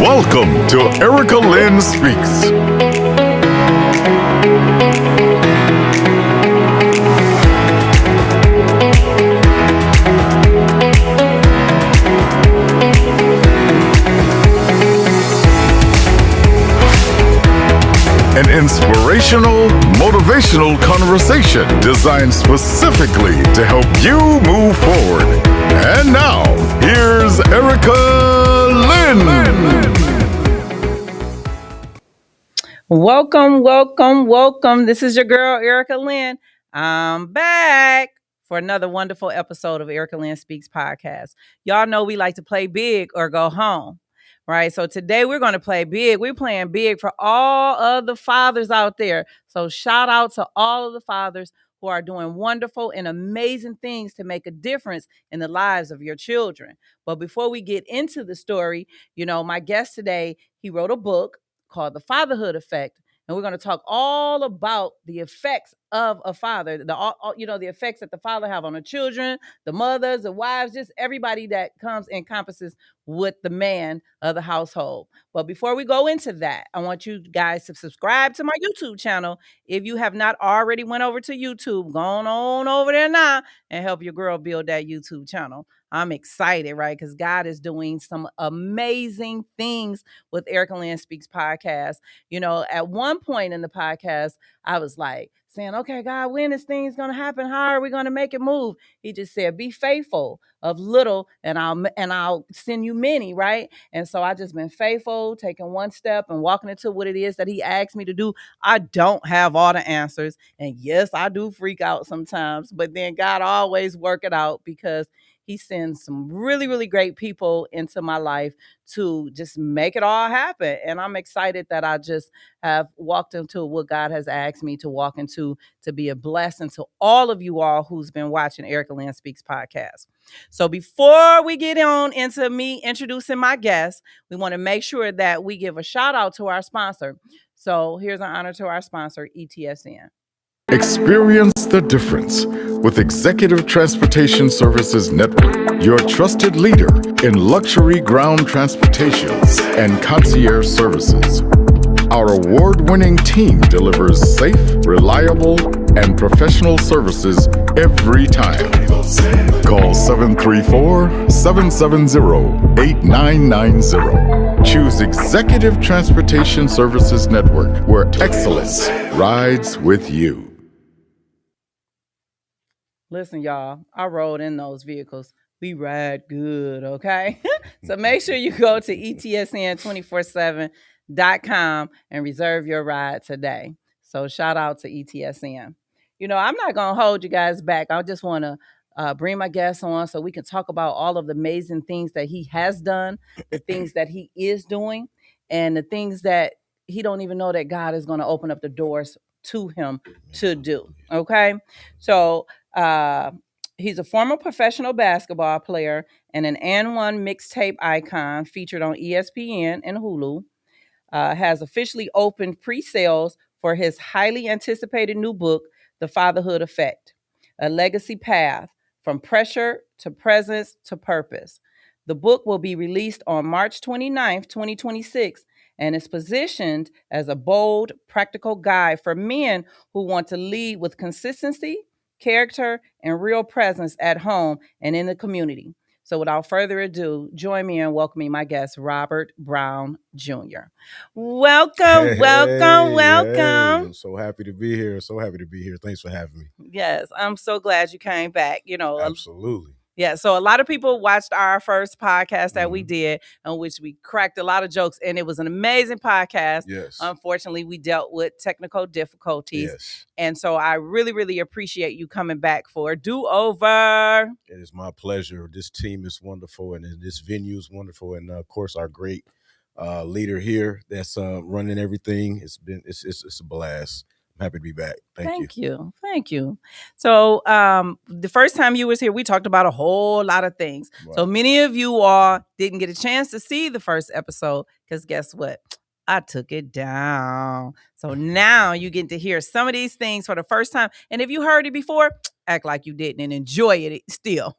Welcome to Erica Lynn Speaks. An inspirational, motivational conversation designed specifically to help you move forward. And now, here's Erica Lynn. Welcome. This is your girl, Erica Lynn. I'm back for another wonderful episode of Erica Lynn Speaks podcast. Y'all know we like to play big or go home. Right. So today we're going to play big. We're playing big for all of the fathers out there. So shout out to all of the fathers who are doing wonderful and amazing things to make a difference in the lives of your children. But before we get into the story, my guest today, he wrote a book called The Fatherhood Effect. And we're going to talk all about the effects of a father, the effects that the father have on the children, the mothers, the wives, just everybody that encompasses with the man of the household. But before we go into that, I want you guys to subscribe to my YouTube channel. If you have not already went over to YouTube, go on over there now and help your girl build that YouTube channel. I'm excited, right? Because God is doing some amazing things with Erica Lynn Speaks podcast. At one point in the podcast, I was like saying, okay, God, when is things going to happen? How are we going to make it move? He just said, be faithful of little and I'll send you many, right? And so I just been faithful, taking one step and walking into what it is that he asked me to do. I don't have all the answers. And yes, I do freak out sometimes, but then God always work it out because he sends some really, really great people into my life to just make it all happen. And I'm excited that I just have walked into what God has asked me to walk into to be a blessing to all of you all who's been watching Erica Lynn Speaks podcast. So before we get on into me introducing my guest, we want to make sure that we give a shout out to our sponsor. So here's an honor to our sponsor, ETSN. Experience the difference with Executive Transportation Services Network, your trusted leader in luxury ground transportation and concierge services. Our award-winning team delivers safe, reliable, and professional services every time. Call 734-770-8990. Choose Executive Transportation Services Network, where excellence rides with you. Listen, y'all, I rode in those vehicles. We ride good, okay? So make sure you go to ETSN247.com and reserve your ride today. So shout out to ETSN. I'm not going to hold you guys back. I just want to bring my guests on so we can talk about all of the amazing things that he has done, the things that he is doing, and the things that he don't even know that God is going to open up the doors to him to do, okay? So he's a former professional basketball player and an AND1 Mixtape icon featured on ESPN and Hulu. Has officially opened pre-sales for his highly anticipated new book, The Fatherhood Effect, A Legacy Path from Pressure to Presence to Purpose. The book will be released on March 29th, 2026, and is positioned as a bold, practical guide for men who want to lead with consistency, character, and real presence at home and in the community. So without further ado, join me in welcoming my guest, Robert Brown Jr. Welcome. I'm so happy to be here. Thanks for having me. Yes, I'm so glad you came back. Absolutely. Yeah, so a lot of people watched our first podcast that we did, in which we cracked a lot of jokes, and it was an amazing podcast. Yes. Unfortunately, we dealt with technical difficulties. Yes. And so I really, really appreciate you coming back for a do-over. It is my pleasure. This team is wonderful, and this venue is wonderful, and of course, our great leader here that's running everything. It's a blast. I'm happy to be back. Thank you. So the first time you was here, we talked about a whole lot of things. Wow. So many of you all didn't get a chance to see the first episode because guess what? I took it down. So now you get to hear some of these things for the first time. And if you heard it before, act like you didn't and enjoy it still.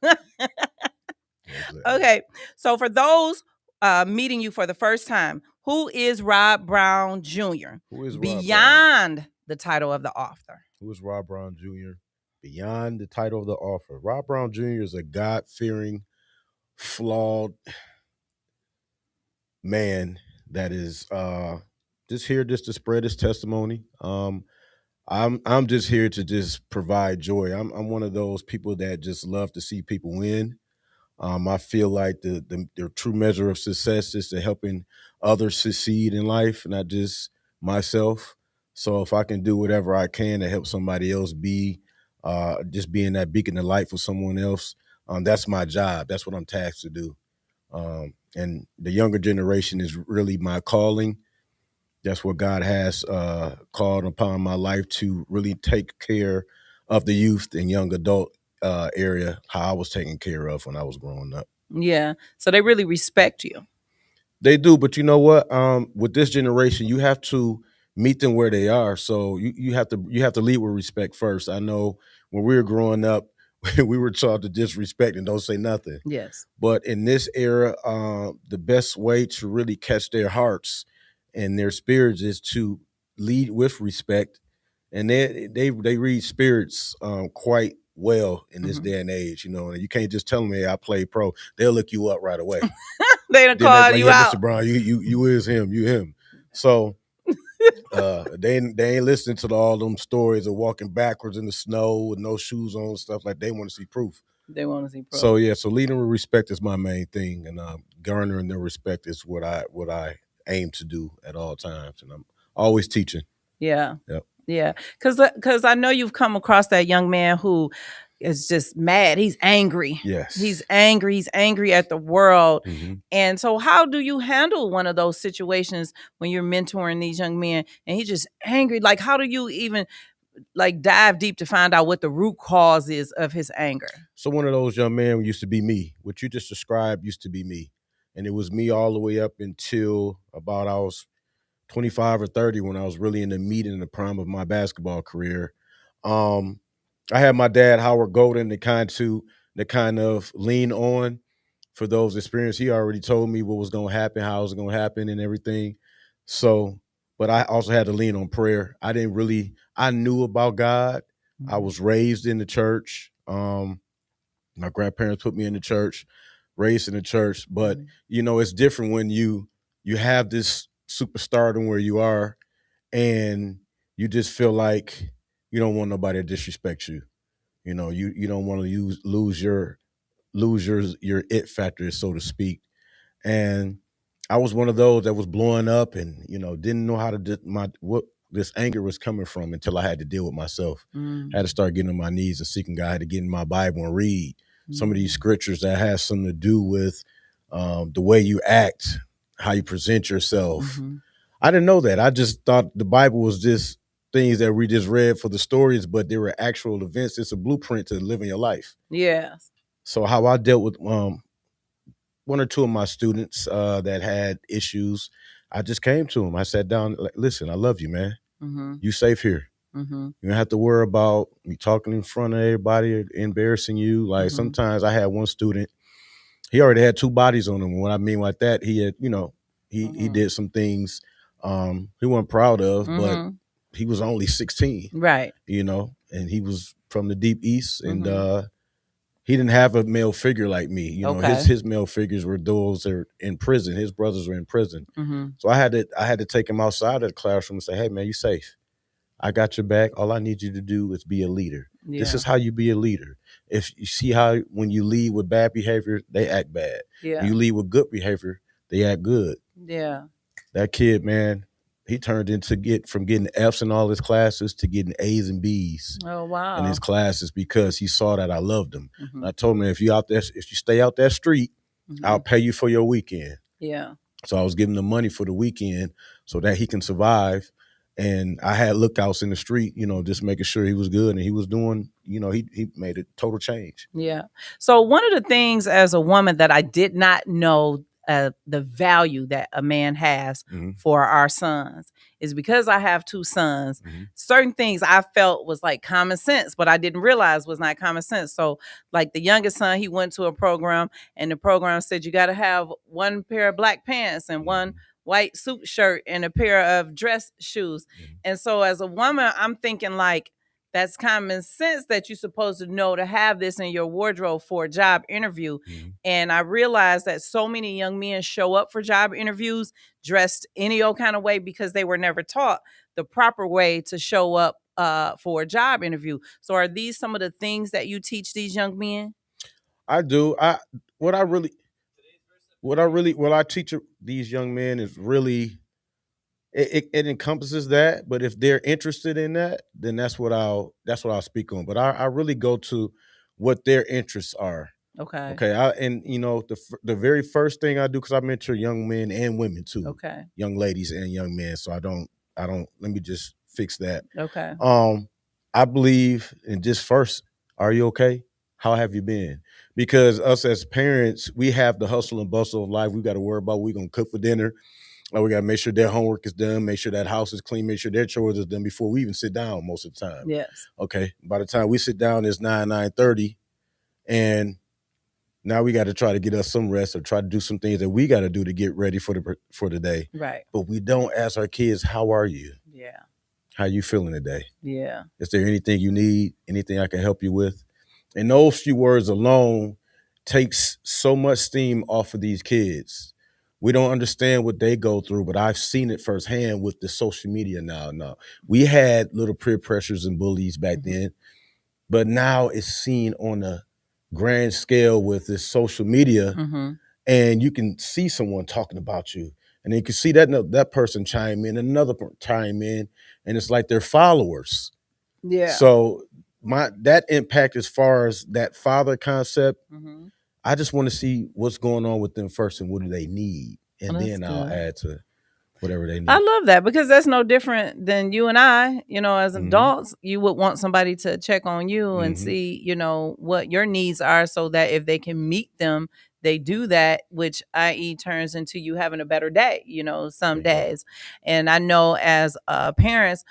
Okay. So for those meeting you for the first time, who is Rob Brown Jr.? Who is Rob Brown? Beyond the title of the author. Who is Rob Brown Jr.? Beyond the title of the author. Rob Brown Jr. is a God-fearing, flawed man that is just here just to spread his testimony. I'm just here to just provide joy. I'm one of those people that just love to see people win. I feel like the true measure of success is to helping others succeed in life, not just myself. So if I can do whatever I can to help somebody else be, just being that beacon of light for someone else, that's my job. That's what I'm tasked to do. And the younger generation is really my calling. That's what God has called upon my life, to really take care of the youth and young adult area, how I was taken care of when I was growing up. Yeah. So they really respect you. They do, but you know what? With this generation, you have to meet them where they are. So you have to lead with respect first. I know when we were growing up, we were taught to disrespect and don't say nothing. Yes. But in this era, the best way to really catch their hearts and their spirits is to lead with respect. And they read spirits quite well in this day and age, you know. And you can't just tell them, hey, I play pro. They'll look you up right away. They done call you out. Mr. Brown, you is him, you him. So they ain't listening to all them stories of walking backwards in the snow with no shoes on and stuff. Like, they want to see proof. They want to see proof. So yeah, so leading with respect is my main thing, and garnering their respect is what I aim to do at all times, and I'm always teaching. Yeah. Yep. Yeah. Because I know you've come across that young man who is just mad. He's angry. Yes. He's angry. He's angry at the world. Mm-hmm. And so how do you handle one of those situations when you're mentoring these young men and he's just angry? Like, how do you even like dive deep to find out what the root cause is of his anger? So one of those young men used to be me. What you just described used to be me. And it was me all the way up until about I was 25 or 30 when I was really in the meat and the prime of my basketball career. I had my dad, Howard Golden, to kind of lean on for those experiences. He already told me what was going to happen, how it was going to happen and everything. So, but I also had to lean on prayer. I knew about God. I was raised in the church. My grandparents put me in the church, raised in the church. But, you know, it's different when you have this superstardom where you are and you just feel like you don't want nobody to disrespect you. You know, you don't want to lose your it factor, so to speak. And I was one of those that was blowing up and, you know, didn't know how to what this anger was coming from until I had to deal with myself. I had to start getting on my knees and seeking God. I had to get in my Bible and read some of these scriptures that has something to do with the way you act, how you present yourself. I didn't know that. I just thought the Bible was just things that we just read for the stories, but there were actual events. It's a blueprint to living your life. Yes. So how I dealt with one or two of my students that had issues, I just came to them. I sat down, like, listen, I love you, man. You safe here. You don't have to worry about me talking in front of everybody or embarrassing you. Like sometimes I had one student, he already had 2 bodies on him. What I mean like that, he had, you know, he did some things he wasn't proud of, but he was only 16. Right. You know, and he was from the Deep East and he didn't have a male figure like me. You know, his male figures were those that are in prison. His brothers were in prison. So I had to take him outside of the classroom and say, hey man, you safe. I got your back. All I need you to do is be a leader. Yeah. This is how you be a leader. If you see how when you lead with bad behavior, they act bad. Yeah. When you lead with good behavior, they act good. Yeah. That kid, man, he turned into from getting F's in all his classes to getting A's and B's. Oh, wow. In his classes because he saw that I loved him. And I told him, if you stay out that street, I'll pay you for your weekend. Yeah. So I was giving him money for the weekend so that he can survive. And I had lookouts in the street, you know, just making sure he was good. And he was doing, you know, he made a total change. Yeah. So one of the things as a woman that I did not know the value that a man has Mm-hmm. for our sons. Is because I have two sons. Mm-hmm. Certain things I felt was like common sense, but I didn't realize was not common sense. So, like the youngest son, he went to a program, and the program said you got to have one pair of black pants and one white suit shirt and a pair of dress shoes. Mm-hmm. And so, as a woman, I'm thinking like, that's common sense that you're supposed to know to have this in your wardrobe for a job interview. Mm-hmm. And I realized that so many young men show up for job interviews dressed any old kind of way because they were never taught the proper way to show up for a job interview. So are these some of the things that you teach these young men? I do. What I teach these young men is really it encompasses that. But if they're interested in that, then that's what I'll speak on. But I really go to what their interests are. Okay. Okay. The very first thing I do, because I mentor young men and women too. Okay. Young ladies and young men. So I don't. Let me just fix that. Okay. I believe in just first. Are you okay? How have you been? Because us as parents, we have the hustle and bustle of life. We got to worry about what we're gonna cook for dinner. We got to make sure their homework is done, make sure that house is clean, make sure their chores is done before we even sit down most of the time. Yes. Okay. By the time we sit down, it's 9:30, and now we got to try to get us some rest or try to do some things that we got to do to get ready for the day. Right. But we don't ask our kids, how are you? Yeah. How you feeling today? Yeah. Is there anything you need? Anything I can help you with? And those few words alone takes so much steam off of these kids. We don't understand what they go through, but I've seen it firsthand with the social media now. We had little peer pressures and bullies back then, but now it's seen on a grand scale with this social media, and you can see someone talking about you, and then you can see that person chime in, another chime in, and it's like they're followers. Yeah. So that impact as far as that father concept, I just want to see what's going on with them first and what do they need. And then I'll add to whatever they need. I love that because that's no different than you and I, as adults, you would want somebody to check on you and see, what your needs are so that if they can meet them, they do that, which i.e. turns into you having a better day, some days. And I know as parents,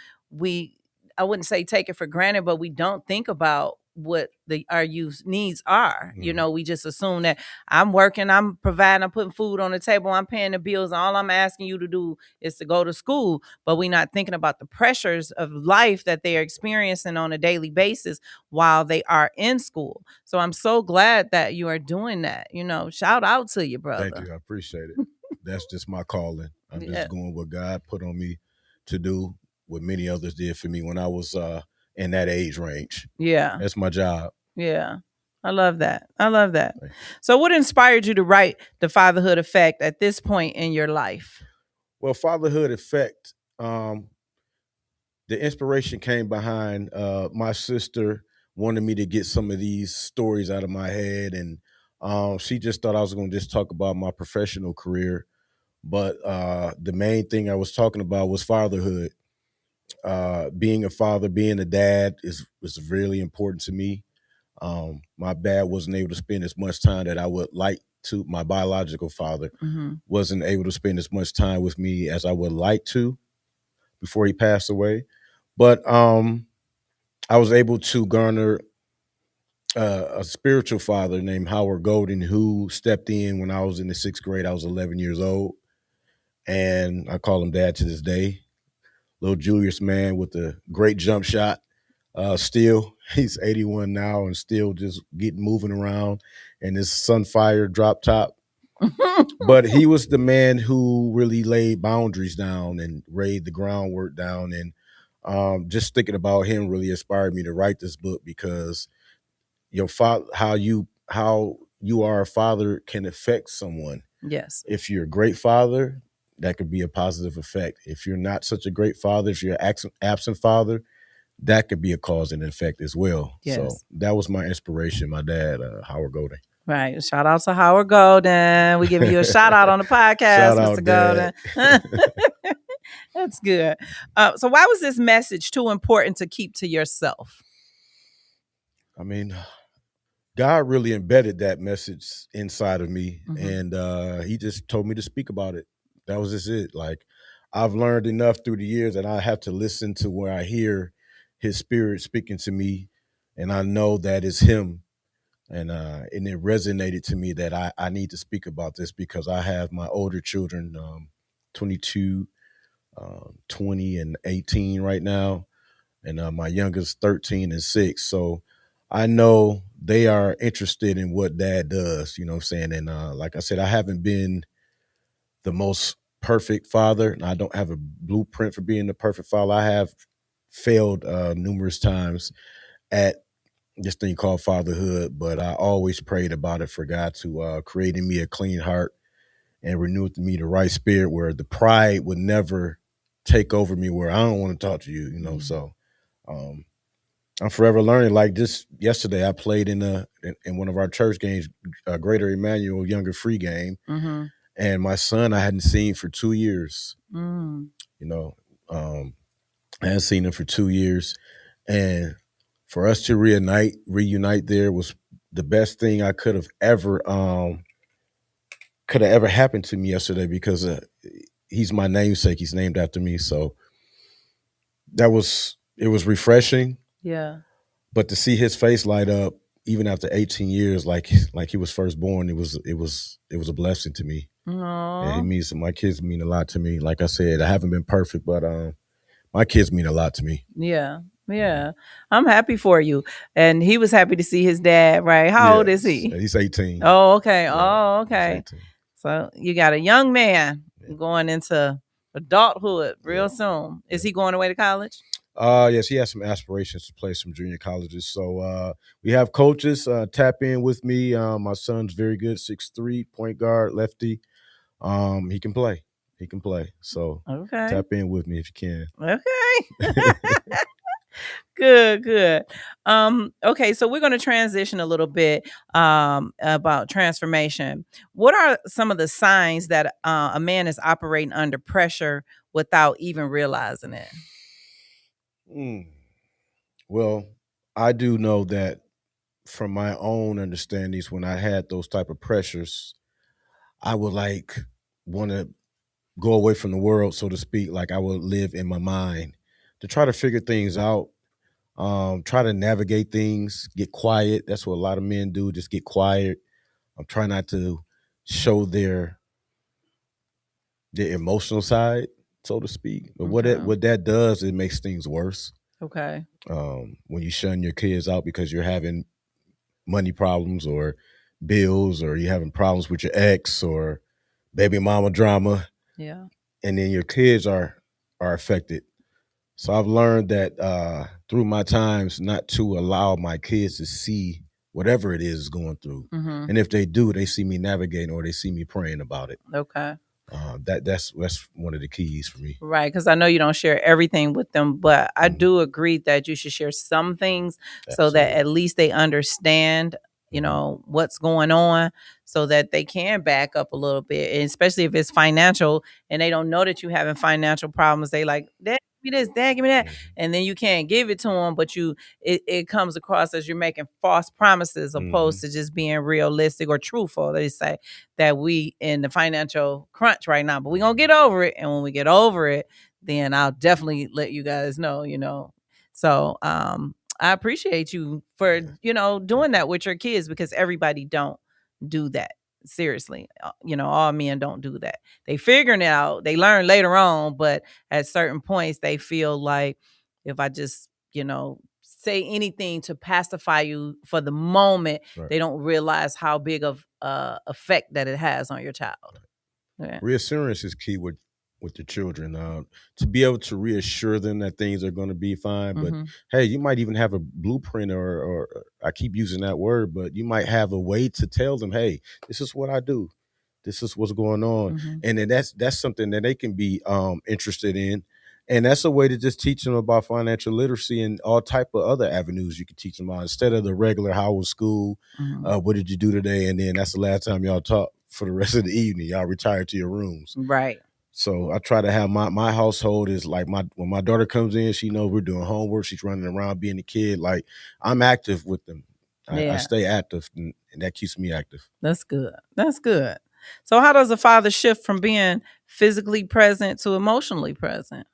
I wouldn't say take it for granted, but we don't think about what our youth needs are. We just assume that I'm working, I'm providing, I'm putting food on the table, I'm paying the bills. All I'm asking you to do is to go to school. But we're not thinking about the pressures of life that they are experiencing on a daily basis while they are in school. So I'm so glad that you are doing that. Shout out to you, brother. Thank you. I appreciate it. That's just my calling. I'm just doing what God put on me to do, what many others did for me when I was in that age range. Yeah. That's my job. Yeah. I love that. So what inspired you to write The Fatherhood Effect at this point in your life? Well, Fatherhood Effect, the inspiration came behind my sister wanted me to get some of these stories out of my head. And she just thought I was going to just talk about my professional career. But the main thing I was talking about was fatherhood. Being a father, being a dad is really important to me. My dad wasn't able to spend as much time that I would like to. My biological father wasn't able to spend as much time with me as I would like to before he passed away. But I was able to garner a spiritual father named Howard Golden, who stepped in when I was in the 6th grade. I was 11 years old, and I call him dad to this day. Little Julius man with a great jump shot. Still, he's 81 now and still just moving around in his Sunfire drop top. But he was the man who really laid boundaries down and laid the groundwork down. And just thinking about him really inspired me to write this book, because your father, how you are a father can affect someone. Yes. If you're a great father, that could be a positive effect. If you're not such a great father, if you're an absent father, that could be a cause and effect as well. Yes. So that was my inspiration, my dad, Howard Golden. Right. Shout out to Howard Golden. We giving you a shout out on the podcast, Mr. Golden. That's good. So why was this message too important to keep to yourself? I mean, God really embedded that message inside of me, Mm-hmm. and he just told me to speak about it. That was just it. Like, I've learned enough through the years that I have to listen to where I hear his spirit speaking to me, and I know that it's him. And it resonated to me that I need to speak about this because I have my older children, 22, 20, and 18 right now, and my youngest 13 and 6. So I know they are interested in what dad does, you know what I'm saying? And like I said, I haven't been the most perfect father, and I don't have a blueprint for being the perfect father. I have failed numerous times at this thing called fatherhood, but I always prayed about it for God to create in me a clean heart and renew in me the right spirit where the pride would never take over me where I don't want to talk to you, you know. So um, I'm forever learning. Like just yesterday, I played in one of our church games, Greater Emmanuel Younger Free game, Mm-hmm. and my son I hadn't seen for 2 years. Mm. You know, um, I hadn't seen him for 2 years, and for us to reunite there was the best thing I could have ever happened to me yesterday because he's my namesake. He's named after me, so it was refreshing. Yeah. But to see his face light up, even after 18 years, like he was first born, it was a blessing to me. And Aww. my kids mean a lot to me. Like I said, I haven't been perfect, but my kids mean a lot to me. Yeah. Yeah. I'm happy for you. And he was happy to see his dad, right? How old is Yes, he? he's 18. Oh, okay. Yeah, Oh, he's okay. 18. So you got a young man Yeah, going into adulthood yeah, real soon. Is yeah. he going away to college? Yes, he has some aspirations to play some junior colleges. So we have coaches tap in with me. My son's very good, 6'3", point guard, lefty. He can play. He can play. So Okay. tap in with me if you Okay. can. Good, good. Okay, so we're going to transition a little bit about transformation. What are some of the signs that a man is operating under pressure without even realizing it? Mm. Well, I do know that from my own understandings, when I had those type of pressures, I would like want to go away from the world, so to speak. Like I would live in my mind to try to figure things out, try to navigate things, get quiet. That's what a lot of men do, just get quiet. I'm trying not to show their emotional side, so to speak. But Okay. what that does, it makes things worse. Okay. When you shun your kids out because you're having money problems or bills, or you're having problems with your ex or baby mama drama, Yeah. and then your kids are affected. So I've learned that through my times not to allow my kids to see whatever it is going through. Mm-hmm. And if they do, they see me navigating or they see me praying about it. Okay. That's one of the keys for me. Right, because I know you don't share everything with them, but I Mhm. do agree that you should share some things so that Absolutely. at least they understand, what's going on, so that they can back up a little bit, and especially if it's financial and they don't know that you having financial problems. They like, dad, give me this, dad, give me that, Mhm. and then you can't give it to them, but it comes across as you're making false promises opposed Mhm. to just being realistic or truthful. They say that we in the financial crunch right now, but we're gonna get over it. And when we get over it, then I'll definitely let you guys know. So I appreciate you for, doing that with your kids, because everybody don't do that. Seriously. All men don't do that. They figuring it out. They learn later on, but at certain points they feel like if I just, say anything to pacify you for the moment, Right. they don't realize how big of effect that it has on your child. Yeah. Reassurance is key with the children, to be able to reassure them that things are going to be fine. But Mm-hmm. hey, you might even have a blueprint, or I keep using that word, but you might have a way to tell them, hey, this is what I do, this is what's going on. Mm-hmm. And then that's something that they can be interested in, and that's a way to just teach them about financial literacy and all type of other avenues you can teach them on, instead of the regular how was school, Mm-hmm. what did you do today, and then that's the last time y'all talk for the rest of the evening. Y'all retire to your rooms. Right. So I try to have my household is like, when my daughter comes in, she knows we're doing homework. She's running around being a kid. Like, I'm active with them. I stay active, and that keeps me active. That's good. That's good. So how does a father shift from being physically present to emotionally present?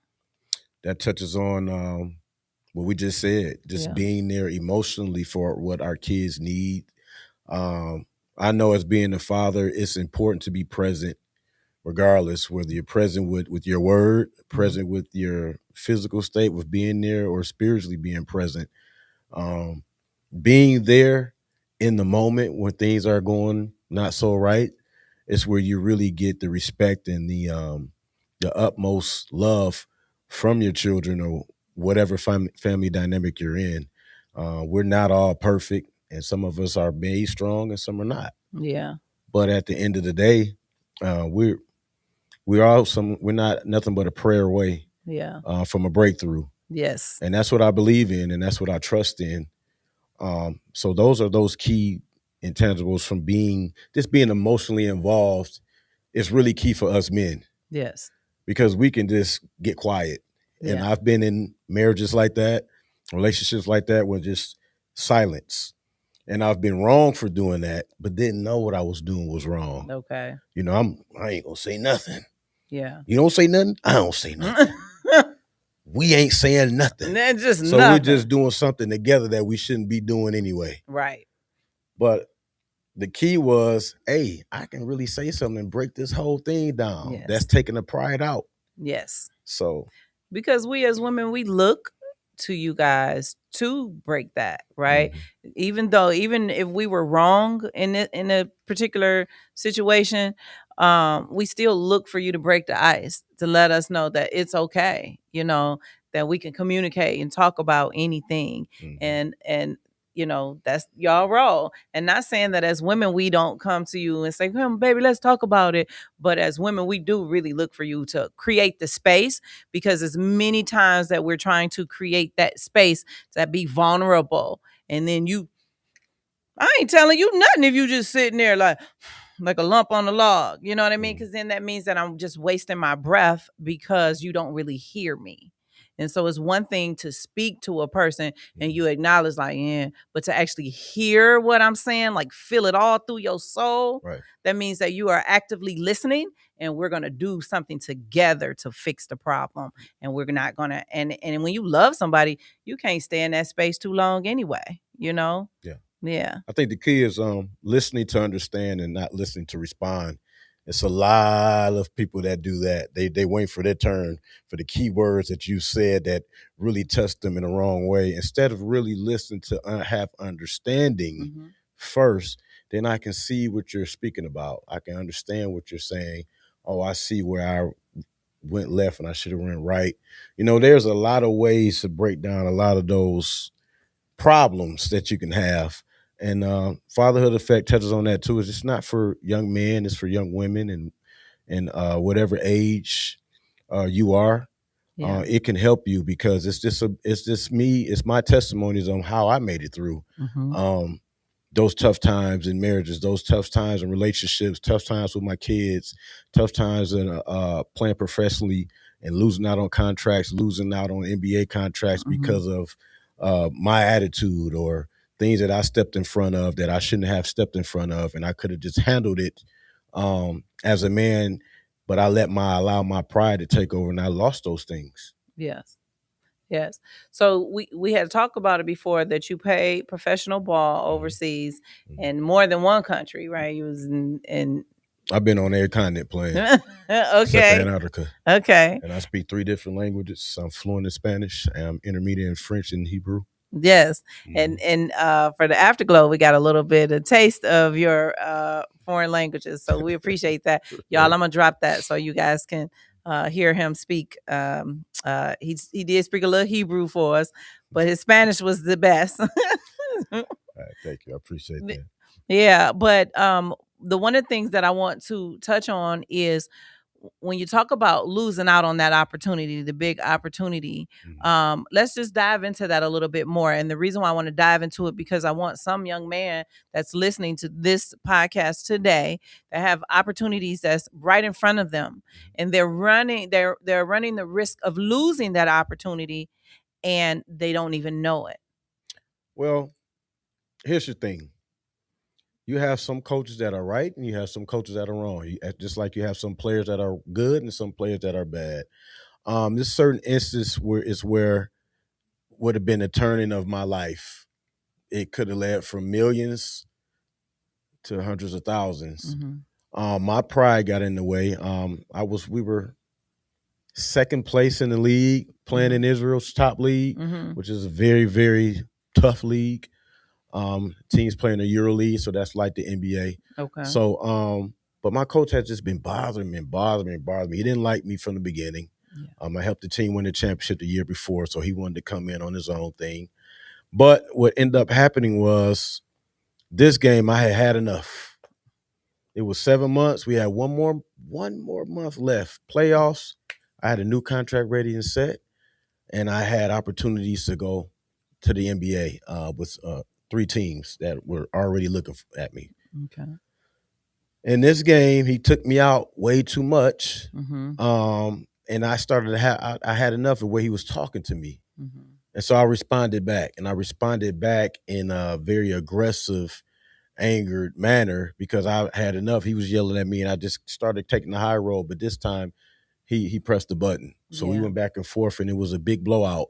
That touches on what we just said, just being there emotionally for what our kids need. I know as being a father, it's important to be present regardless, whether you're present with your word, present with your physical state, with being there, or spiritually being present. Being there in the moment when things are going not so right, it's where you really get the respect and the utmost love from your children or whatever family dynamic you're in. We're not all perfect, and some of us are made strong and some are not. Yeah. But at the end of the day, we're not nothing but a prayer away from a breakthrough. Yes. And that's what I believe in, and that's what I trust in. So those are those key intangibles from being emotionally involved. It's really key for us men. Yes. Because we can just get quiet. Yeah. And I've been in marriages like that, relationships like that, with just silence. And I've been wrong for doing that, but didn't know what I was doing was wrong. Okay. You know, I ain't gonna say nothing. Yeah. You don't say nothing? I don't say nothing. We ain't saying nothing. So we're just doing something together that we shouldn't be doing anyway. Right. But the key was, hey, I can really say something and break this whole thing down. Yes. That's taking the pride out. Yes. So because we as women, we look to you guys to break that, right? Even if we were wrong in a particular situation, we still look for you to break the ice, to let us know that it's okay, that we can communicate and talk about anything. And that's y'all role. And not saying that as women we don't come to you and say, baby, let's talk about it. But as women, we do really look for you to create the space, because as many times that we're trying to create that space to be vulnerable, and then I ain't telling you nothing if you just sitting there like a lump on the log, you know what I mean? Because then that means that I'm just wasting my breath because you don't really hear me. And so it's one thing to speak to a person and you acknowledge but to actually hear what I'm saying, like feel it all through your soul, right. That means that you are actively listening, and we're going to do something together to fix the problem. And we're not going to, and when you love somebody, you can't stay in that space too long anyway, Yeah. Yeah. I think the key is listening to understand and not listening to respond. It's a lot of people that do that. They wait for their turn for the key words that you said that really touched them in the wrong way. Instead of really listening to have understanding first, then I can see what you're speaking about. I can understand what you're saying. Oh, I see where I went left and I should have went right. There's a lot of ways to break down a lot of those problems that you can have. And fatherhood effect touches on that too. It's not for young men; it's for young women, and whatever age you are. Yeah. It can help you because it's just me. It's my testimonies on how I made it through those tough times in marriages, those tough times in relationships, tough times with my kids, tough times in playing professionally and losing out on contracts, losing out on NBA contracts because of my attitude or things that I stepped in front of that I shouldn't have stepped in front of, and I could have just handled it as a man, but I allow my pride to take over, and I lost those things. Yes. So we had talked about it before that you played professional ball overseas in more than one country, right? You was in I've been on every continent playing. Okay. Except for Antarctica. Okay. And I speak 3 different languages. I'm fluent in Spanish. I'm intermediate in French and Hebrew. Yes. And for the Afterglow, we got a little bit of taste of your foreign languages. So we appreciate that. Y'all, I'm going to drop that so you guys can hear him speak. He did speak a little Hebrew for us, but his Spanish was the best. All right, thank you. I appreciate that. Yeah. But the one of the things that I want to touch on is when you talk about losing out on that opportunity, the big opportunity, let's just dive into that a little bit more. And the reason why I want to dive into it, because I want some young man that's listening to this podcast today that have opportunities that's right in front of them, and they're running the risk of losing that opportunity, and they don't even know it. Well, Here's the thing. You have some coaches that are right and you have some coaches that are wrong. Just like you have some players that are good and some players that are bad. This certain instance where would have been a turning of my life. It could have led from millions to hundreds of thousands. My pride got in the way. We were second place in the league, playing in Israel's top league, which is a very, very tough league. Teams playing the Euro League, so that's like the NBA. Okay. So, but my coach had just been bothering me. He didn't like me from the beginning. I helped the team win the championship the year before, so he wanted to come in on his own thing. But what ended up happening was this game I had enough. It was 7 months. We had one more month left. Playoffs. I had a new contract ready and set, and I had opportunities to go to the NBA with 3 teams that were already looking at me. Okay. In this game, he took me out way too much, and I started to I had enough of where he was talking to me, and so I responded back, in a very aggressive, angered manner because I had enough. He was yelling at me, and I just started taking the high road. But this time, he pressed the button, so we went back and forth, and it was a big blowout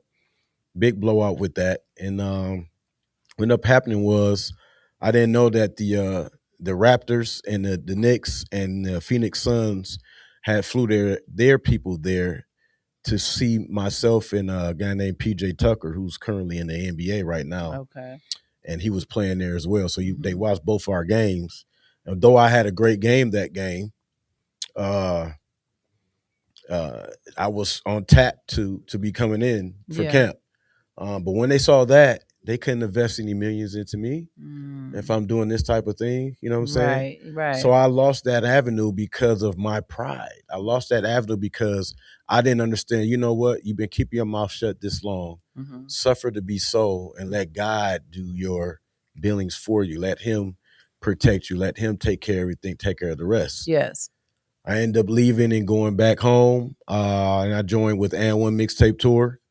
with that. And what ended up happening was I didn't know that the Raptors and the Knicks and the Phoenix Suns had flew their people there to see myself and a guy named PJ Tucker, who's currently in the NBA right now. Okay. And he was playing there as well. So they watched both our games. And though I had a great game that game, I was on tap to be coming in for camp. But when they saw that, they couldn't invest any millions into me if I'm doing this type of thing. You know what I'm saying? Right. So I lost that avenue because of my pride. I lost that avenue because I didn't understand, you know what? You've been keeping your mouth shut this long. Suffer to be so and let God do your billings for you. Let him protect you. Let him take care of everything, take care of the rest. Yes. I ended up leaving and going back home. And I joined with AND1 Mixtape Tour.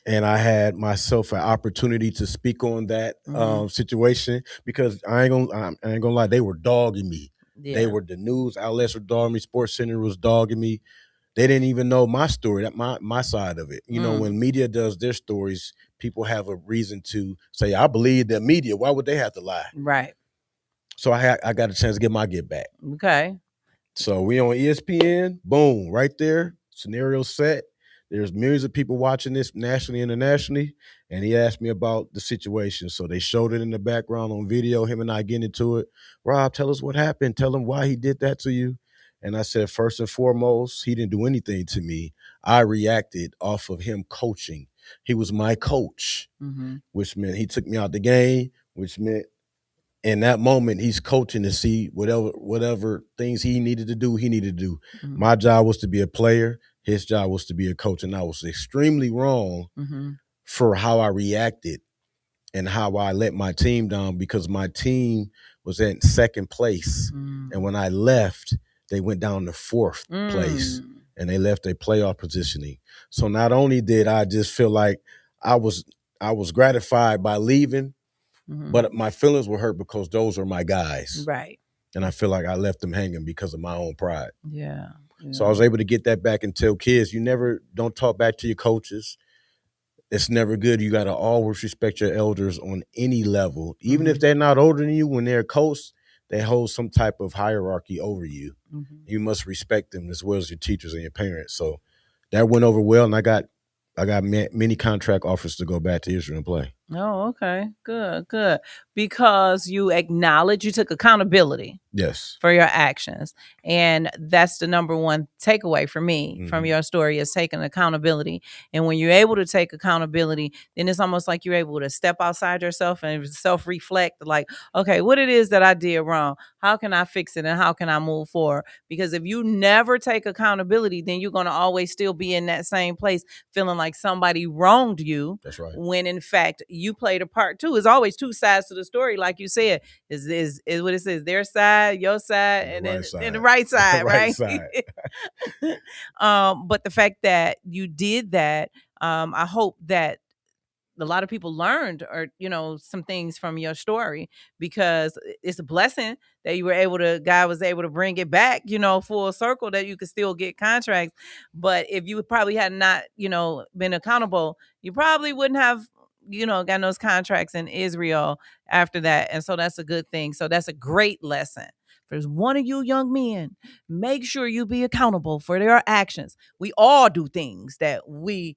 And I had myself an opportunity to speak on that situation because I ain't gonna lie, they were dogging me. They were the news outlets were dogging me. Sports Center was dogging me. They didn't even know my story, that my side of it. You know, when media does their stories, people have a reason to say, "I believe the media." Why would they have to lie? Right. So I got a chance to get my get back. Okay. So we on ESPN, boom, right there, scenario set. There's millions of people watching this nationally, internationally, and he asked me about the situation. So they showed it in the background on video, him and I getting into it. Rob, tell us what happened. Tell him why he did that to you. And I said, first and foremost, he didn't do anything to me. I reacted off of him coaching. He was my coach, which meant he took me out the game, which meant in that moment, he's coaching to see whatever things he needed to do. My job was to be a player. His job was to be a coach. And I was extremely wrong for how I reacted and how I let my team down because my team was in second place. And when I left, they went down to fourth place and they left their playoff positioning. So not only did I just feel like I was gratified by leaving, but my feelings were hurt because those are my guys. Right. And I feel like I left them hanging because of my own pride. Yeah. So I was able to get that back and tell kids, don't talk back to your coaches. It's never good. You got to always respect your elders on any level. Even if they're not older than you, when they're a coach, they hold some type of hierarchy over you. You must respect them as well as your teachers and your parents. So that went over well, and I got many contract offers to go back to Israel and play. Oh, okay. Good. Because you took accountability. Yes. For your actions. And that's the number one takeaway for me from your story is taking accountability. And when you're able to take accountability, then it's almost like you're able to step outside yourself and self-reflect like, okay, what it is that I did wrong? How can I fix it? And how can I move forward? Because if you never take accountability, then you're going to always still be in that same place feeling like somebody wronged you. That's right. When in fact, you played a part too. There's always two sides to the story. Like you said, is what it says, their side, your side, and then the right side, right? But the fact that you did that, I hope that a lot of people learned, or some things from your story, because it's a blessing that you were able to, God was able to bring it back, full circle, that you could still get contracts. But if you probably had not, been accountable, you probably wouldn't have, gotten those contracts in Israel after that. And so that's a good thing. So that's a great lesson. If there's one of you young men, make sure you be accountable for their actions. We all do things that we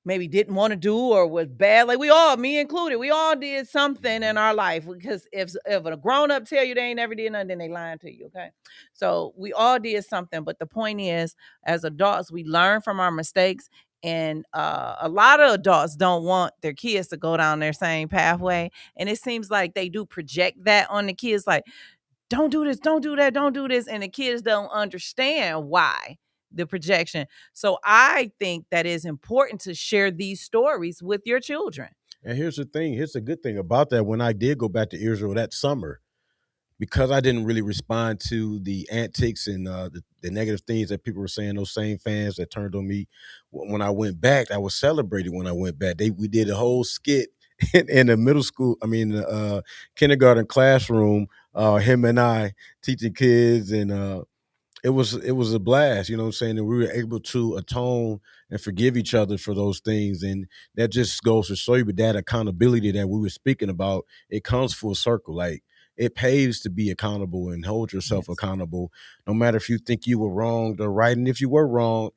maybe didn't want to do or was bad. Like we all, me included, we all did something in our life, because if a grown up tell you they ain't never did nothing, then they lying to you. Okay. So we all did something. But the point is, as adults, we learn from our mistakes. And a lot of adults don't want their kids to go down their same pathway. And it seems like they do project that on the kids, like, don't do this, don't do that, don't do this. And the kids don't understand why, the projection. So I think that is important to share these stories with your children. And here's the thing. Here's the good thing about that. When I did go back to Israel that summer, because I didn't really respond to the antics and the negative things that people were saying, those same fans that turned on me, when I went back, I was celebrated when I went back. We did a whole skit in the middle school, kindergarten classroom, him and I teaching kids, and it was a blast, you know what I'm saying? And we were able to atone and forgive each other for those things. And that just goes to show you, but that accountability that we were speaking about, it comes full circle. Like, it pays to be accountable and hold yourself accountable, no matter if you think you were wrong or right. And if you were wrong,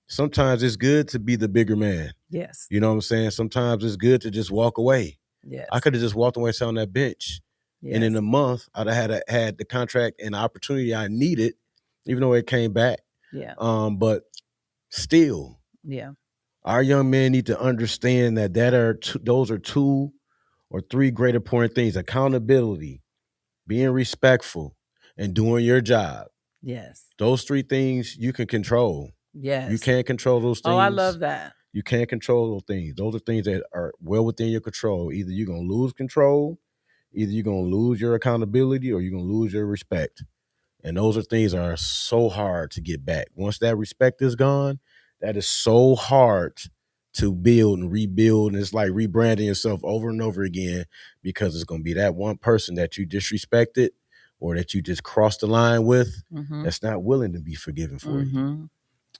sometimes it's good to be the bigger man. Yes. You know what I'm saying? Sometimes it's good to just walk away. Yes. I could have just walked away, sat on that bench. Yes. And in a month, I'd have had the contract and the opportunity I needed, even though it came back. Yeah. But still, our young men need to understand that those are 2 or 3 great important things: accountability, being respectful, and doing your job. Yes. Those 3 things you can control. Yes. You can't control those things. Oh, I love that. You can't control those things. Those are things that are well within your control. Either you're going to lose control, either you're going to lose your accountability, or you're going to lose your respect. And those are things that are so hard to get back. Once that respect is gone, that is so hard to build and rebuild. And it's like rebranding yourself over and over again, because it's going to be that one person that you disrespected or that you just crossed the line with, that's not willing to be forgiven for you.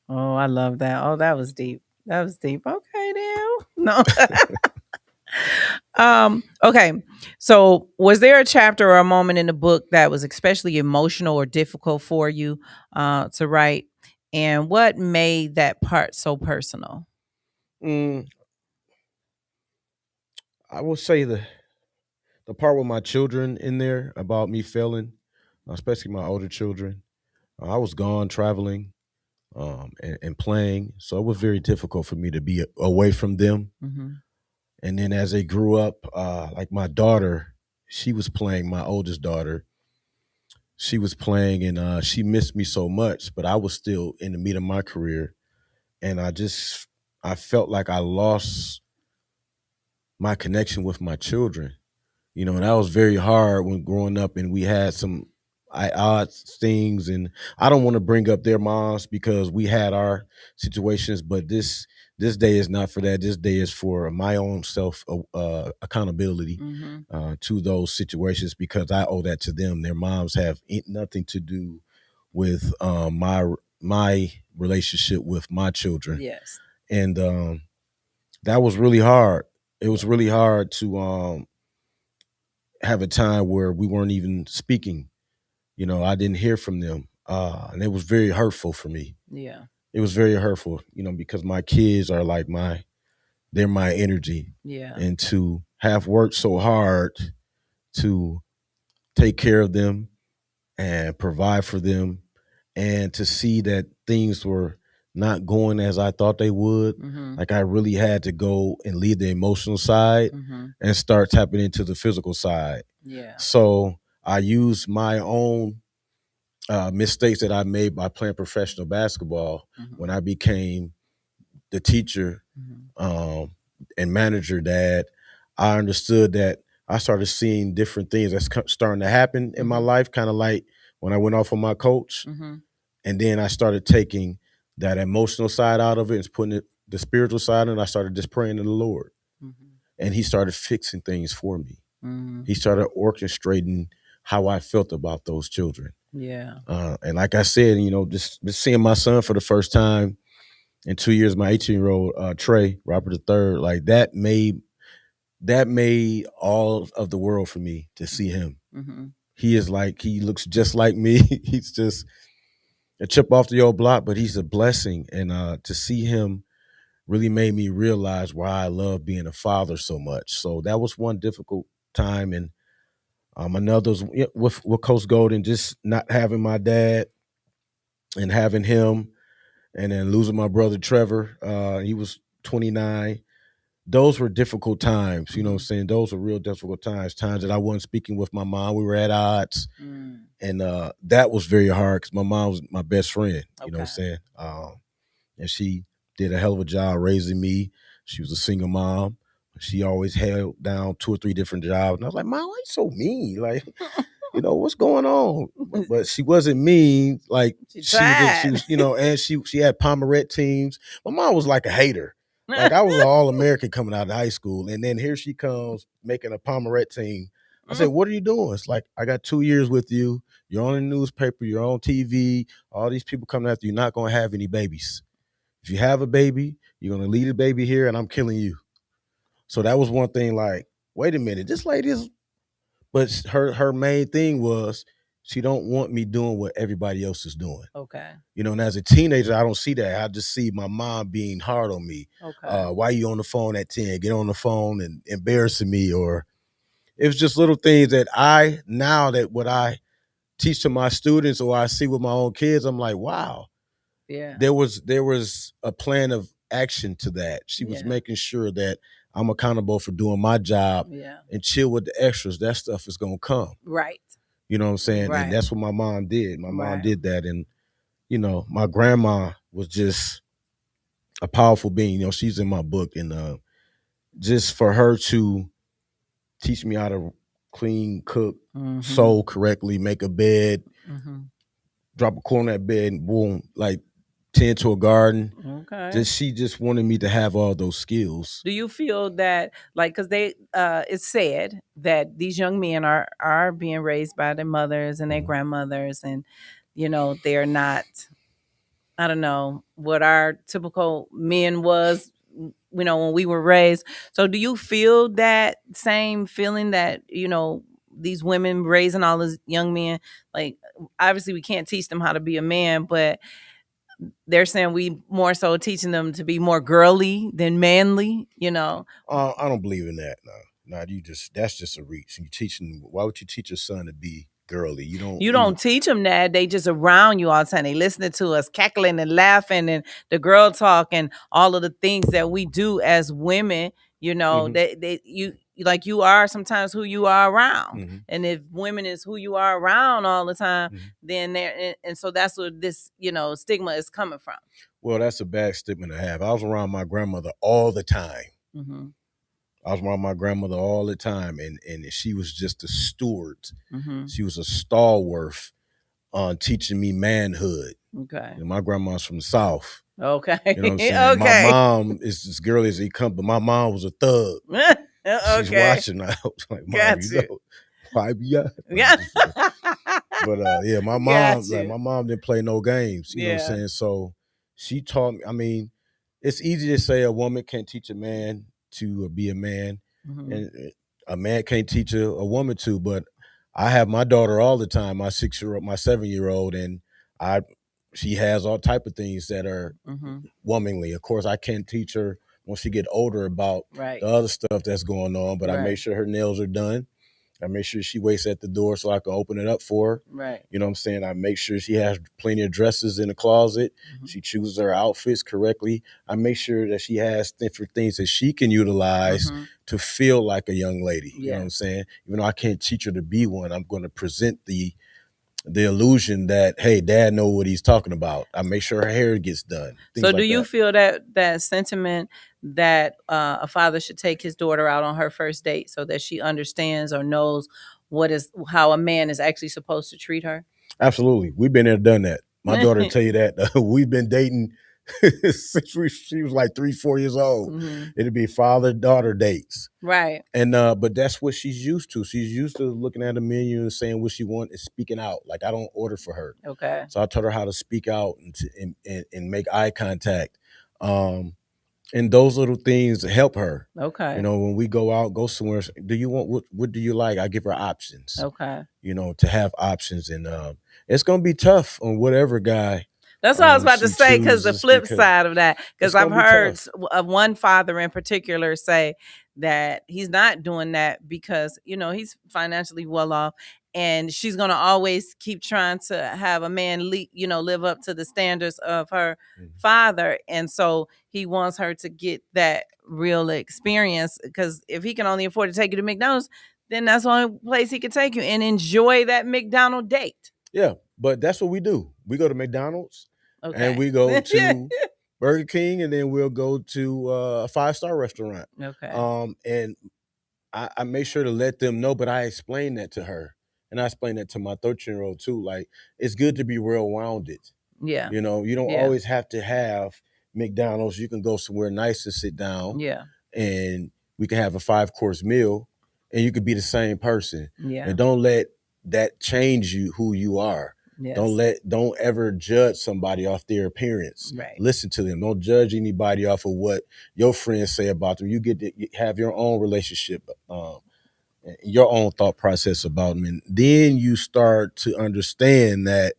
Oh, I love that. Oh, that was deep. That was deep. Okay, now. No. Okay. So was there a chapter or a moment in the book that was especially emotional or difficult for you to write? And what made that part so personal? I will say the part with my children in there about me failing, especially my older children. I was gone traveling and playing, so it was very difficult for me to be away from them. And then as they grew up, like my daughter, she was playing, my oldest daughter, she was playing, and she missed me so much, but I was still in the meat of my career. And I felt like I lost my connection with my children. You know, and that was very hard when growing up, and we had some odd things. And I don't want to bring up their moms because we had our situations, but this day is not for that. This day is for my own self accountability to those situations, because I owe that to them. Their moms have nothing to do with my relationship with my children. Yes. And that was really hard. It was really hard to have a time where we weren't even speaking. You know, I didn't hear from them. And it was very hurtful for me. Yeah. It was very hurtful, you know, because my kids are like they're my energy. Yeah. And to have worked so hard to take care of them and provide for them, and to see that things were not going as I thought they would. Like, I really had to go and leave the emotional side and start tapping into the physical side. Yeah. So I used my own mistakes that I made by playing professional basketball when I became the teacher and manager dad. I understood that I started seeing different things that's starting to happen in my life, kind of like when I went off on my coach. And then I started taking that emotional side out of it and the spiritual side, and I started just praying to the Lord. And he started fixing things for me. He started orchestrating how I felt about those children. Yeah. And like I said, just seeing my son for the first time in 2 years, my 18-year-old Trey, Robert III, like that made all of the world for me to see him. He looks just like me. He's just a chip off the old block, but he's a blessing. And to see him really made me realize why I love being a father so much. So that was one difficult time. And another was with Coach Golden, just not having my dad and having him, and then losing my brother Trevor. He was 29. Those were difficult times, you know what I'm saying? Those were real difficult times that I wasn't speaking with my mom. We were at odds. And that was very hard because my mom was my best friend, you know what I'm saying? And she did a hell of a job raising me. She was a single mom. She always held down 2 or 3 different jobs. And I was like, Mom, why you so mean? Like, what's going on? But she wasn't mean. Like she was, and she had Pomerette teams. My mom was like a hater. Like I was an All-American coming out of high school. And then here she comes making a Pomerette team. I said, what are you doing? It's like, I got 2 years with you. You're on the newspaper. You're on TV. All these people coming after you. You're not going to have any babies. If you have a baby, you're going to leave the baby here and I'm killing you. So that was one thing, like, wait a minute, this lady is, but her main thing was she don't want me doing what everybody else is doing. Okay. And as a teenager, I don't see that. I just see my mom being hard on me. Okay. Why you on the phone at 10? Get on the phone and embarrassing me. Or it was just little things that what I teach to my students or I see with my own kids, I'm like, wow. Yeah. There was a plan of action to that. She was making sure that I'm accountable for doing my job and chill with the extras. That stuff is going to come. Right. You know what I'm saying? Right. And that's what my mom did. My mom did that. And, my grandma was just a powerful being. She's in my book. And just for her to teach me how to clean, cook, sew correctly, make a bed, drop a corn on that bed, and boom, like tend to a garden. Okay. She just wanted me to have all those skills. Do you feel that, like, because it's said that these young men are being raised by their mothers and their grandmothers, and they're not, I don't know what our typical men was, when we were raised. So do you feel that same feeling that these women raising all these young men, like, obviously we can't teach them how to be a man, but they're saying we more so teaching them to be more girly than manly, I don't believe in that. No, that's just a reach. Why would you teach your son to be girly? You don't teach them that. They just around you all the time. They listening to us cackling and laughing and the girl talk and all of the things that we do as women. You are sometimes who you are around. And if women is who you are around all the time, then and so that's where this, stigma is coming from. Well, that's a bad stigma to have. I was around my grandmother all the time. I was around my grandmother all the time, and she was just a steward. She was a stalwart on teaching me manhood. Okay. My grandma's from the South. Okay. You know what I'm saying? Okay. My mom is as girly as he come, but my mom was a thug. Okay. She's watching now. Like, Mom, why be out? Yeah. But my mom didn't play no games. You know what I'm saying? So she taught me. I mean, it's easy to say a woman can't teach a man to be a man, and a man can't teach a woman to. But I have my daughter all the time, my 6-year-old, my 7-year-old, and she has all type of things that are womanly. Of course, I can't teach her when she get older about the other stuff that's going on, but I make sure her nails are done. I make sure she waits at the door so I can open it up for her. Right. You know what I'm saying? I make sure she has plenty of dresses in the closet. She chooses her outfits correctly. I make sure that she has different things that she can utilize to feel like a young lady. You know what I'm saying? Even though I can't teach her to be one, I'm going to present the illusion that, hey, dad know what he's talking about. I make sure her hair gets done. So do you feel that sentiment that a father should take his daughter out on her first date so that she understands or knows how a man is actually supposed to treat her? Absolutely. We've been there, done that. My daughter will tell you that. We've been dating since she was like 3-4 years old. Mhm. It'd be father-daughter dates. Right. And but that's what she's used to. She's used to looking at a menu and saying what she wants and speaking out. Like, I don't order for her. Okay. So I taught her how to speak out and make eye contact. And those little things help her. Okay. You know, when we go somewhere, do you want what do you like? I give her options. Okay. You know, to have options. And it's gonna be tough on whatever guy. That's what I was about to she say, because the chooses, flip because side of that, because it's I've gonna be heard tough. of one father in particular say that he's not doing that because, you know, he's financially well off, and she's going to always keep trying to have a man, live up to the standards of her father. And so he wants her to get that real experience, because if he can only afford to take you to McDonald's, then that's the only place he can take you, and enjoy that McDonald's date. Yeah, but that's what we do. We go to McDonald's Okay. and we go to Burger King, and then we'll go to a 5-star restaurant. Okay. And I make sure to let them know, but I explain that to her. And I explain that to my 13-year-old too. Like, it's good to be well-rounded. Yeah. You know, you don't Yeah. always have to have McDonald's. You can go somewhere nice and sit down. Yeah. And we can have a 5-course meal, and you could be the same person. Yeah. And don't let that change you, who you are. Yes. Don't ever judge somebody off their appearance. Right. Listen to them. Don't judge anybody off of what your friends say about them. You get to have your own relationship, your own thought process about them. And then you start to understand that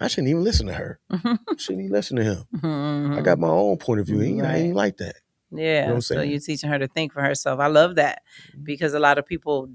I shouldn't even listen to her. I shouldn't even listen to him. Mhm. I got my own point of view. He ain't like that. Yeah. You know what I'm So saying? you're teaching her to think for herself. I love that, because a lot of people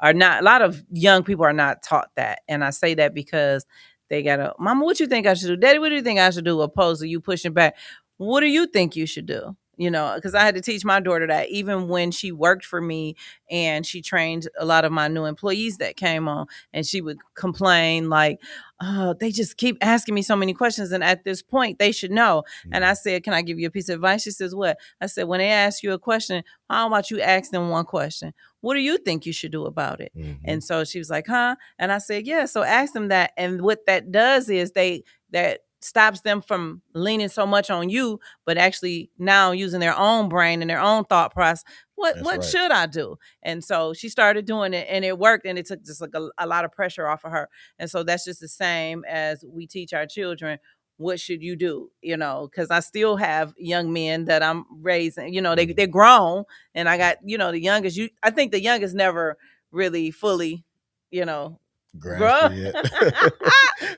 a lot of young people are not taught that. And I say that because they gotta, Mama, what you think I should do? Daddy, what do you think I should do? Opposed to you pushing back, what do you think you should do? You know, because I had to teach my daughter that, even when she worked for me and she trained a lot of my new employees that came on, and she would complain like, oh, they just keep asking me so many questions, and at this point they should know. And I said, can I give you a piece of advice? She says, what? I said, when they ask you a question, how about you ask them one question? What do you think you should do about it? And so she was like, huh? And I said, yeah. So ask them that. And what that does is that stops them from leaning so much on you, but actually now using their own brain and their own thought process. What right. should I do? And so she started doing it, and it worked, and it took just like a lot of pressure off of her. And so that's just the same as we teach our children. What should you do? You know, because I still have young men that I'm raising. You know, they're grown, and I got, you know, the youngest. I think the youngest never really fully, you know, grasp it yet.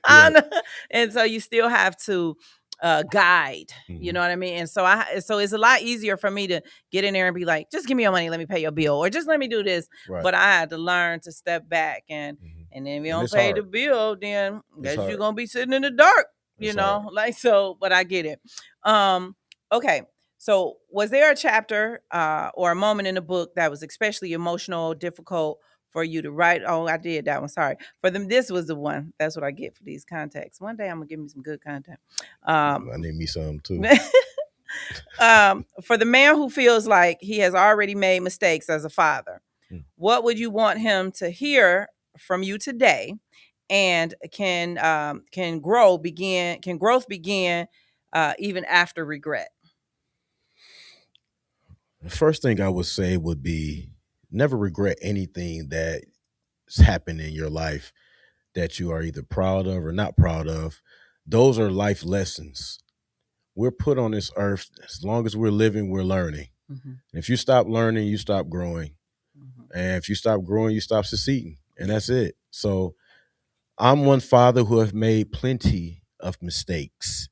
Yeah. And so you still have to guide. You know what I mean? And so it's a lot easier for me to get in there and be like, just give me your money, let me pay your bill, or just let me do this. Right. But I had to learn to step back, and then if you don't pay the bill, then guess you're gonna be sitting in the dark. You know, like, so, but I get it. Okay. So was there a chapter or a moment in the book that was especially emotional, difficult for you to write? Oh, I did that one. Sorry. For them, this was the one. That's what I get for these contacts. One day I'm gonna give me some good content. I need me some too. For the man who feels like he has already made mistakes as a father, what would you want him to hear from you today? And can growth begin even after regret? The first thing I would say would be, never regret anything that's happened in your life that you are either proud of or not proud of. Those are life lessons. We're put on this earth. As long as we're living, we're learning. If you stop learning, you stop growing. And if you stop growing, you stop succeeding. And that's it. So I'm one father who have made plenty of mistakes.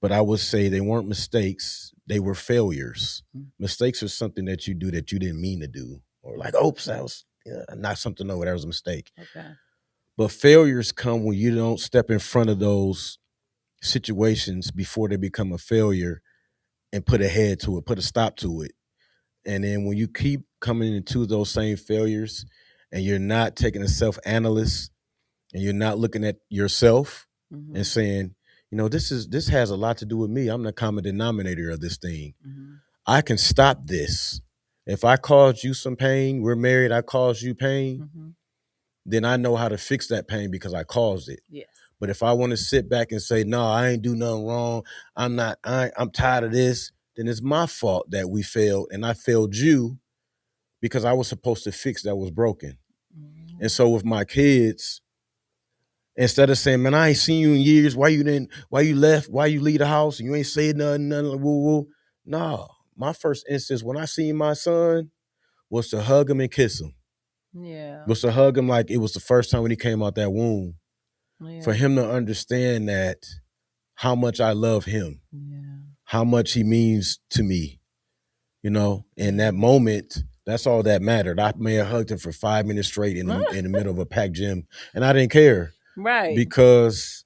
But I would say they weren't mistakes. They were failures. Mistakes are something that you do that you didn't mean to do. Or like, oops, that was not something over. That was a mistake. Okay. But failures come when you don't step in front of those situations before they become a failure and put a head to it, put a stop to it. And then when you keep coming into those same failures and you're not taking a self-analyst and you're not looking at yourself and saying, you know, this has a lot to do with me. I'm the common denominator of this thing. I can stop this. If I caused you some pain, we're married, I caused you pain, then I know how to fix that pain because I caused it. Yes. But if I want to sit back and say, no, I ain't do nothing wrong, I'm tired of this, then it's my fault that we failed. And I failed you because I was supposed to fix that was broken. And so with my kids, instead of saying, man, I ain't seen you in years. Why you left? Why you leave the house? And you ain't said nothing, woo woo. No, my first instance when I seen my son was to hug him and kiss him. Yeah. Was to hug him like it was the first time when he came out that womb. Yeah. For him to understand that how much I love him, how much he means to me, you know, in that moment, that's all that mattered. I may have hugged him for 5 minutes straight in the middle of a packed gym, and I didn't care. Right. Because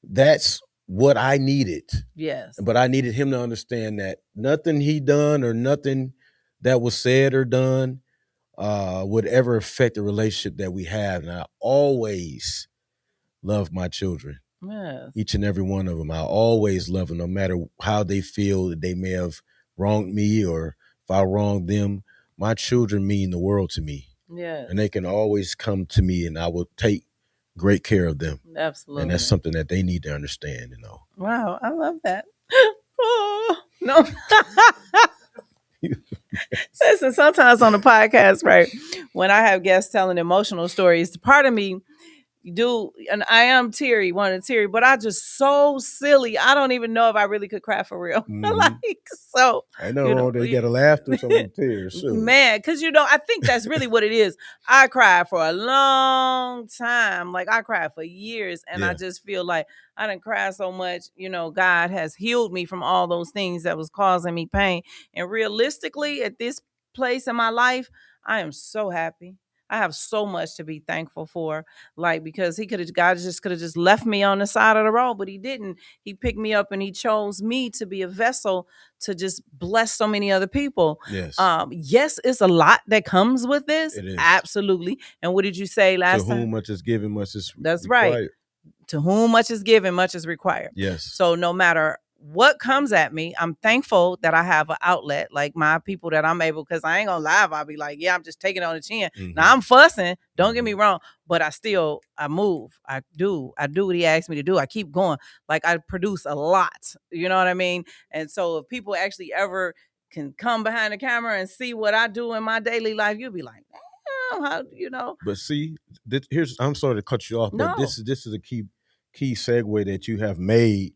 that's what I needed. Yes. But I needed him to understand that nothing he done or nothing that was said or done would ever affect the relationship that we have. And I always love my children. Yes. Each and every one of them. I always love them, no matter how they feel that they may have wronged me or if I wronged them. My children mean the world to me. Yes. And they can always come to me and I will take great care of them. Absolutely. And that's something that they need to understand, you know. Wow, I love that. Oh, no. Listen, sometimes on the podcast, right, when I have guests telling emotional stories, part of me do, and I am teary, one of teary, but I just so silly. I don't even know if I really could cry for real. Like, so I know, they got to laugh through some of the tears, sure. Man, because I think that's really what it is. I cried for a long time. Like, I cried for years, and I just feel like I didn't cry so much. God has healed me from all those things that was causing me pain. And realistically, at this place in my life, I am so happy. I have so much to be thankful for, like, because God just could have just left me on the side of the road, but he didn't. He picked me up and he chose me to be a vessel to just bless so many other people. Yes. Yes, it's a lot that comes with this. It is. Absolutely. And what did you say last time? To whom much is given, much is That's required. right. To whom much is given, much is required. Yes. So no matter what comes at me, I'm thankful that I have an outlet, like my people that I'm able, because I ain't gonna lie, I'll be like, yeah, I'm just taking it on the chin. Now I'm fussing, don't get me wrong, but I move. I do what he asked me to do. I keep going. Like, I produce a lot, you know what I mean? And so if people actually ever can come behind the camera and see what I do in my daily life, you'll be like, damn, how. But see, I'm sorry to cut you off, but this is a key segue that you have made.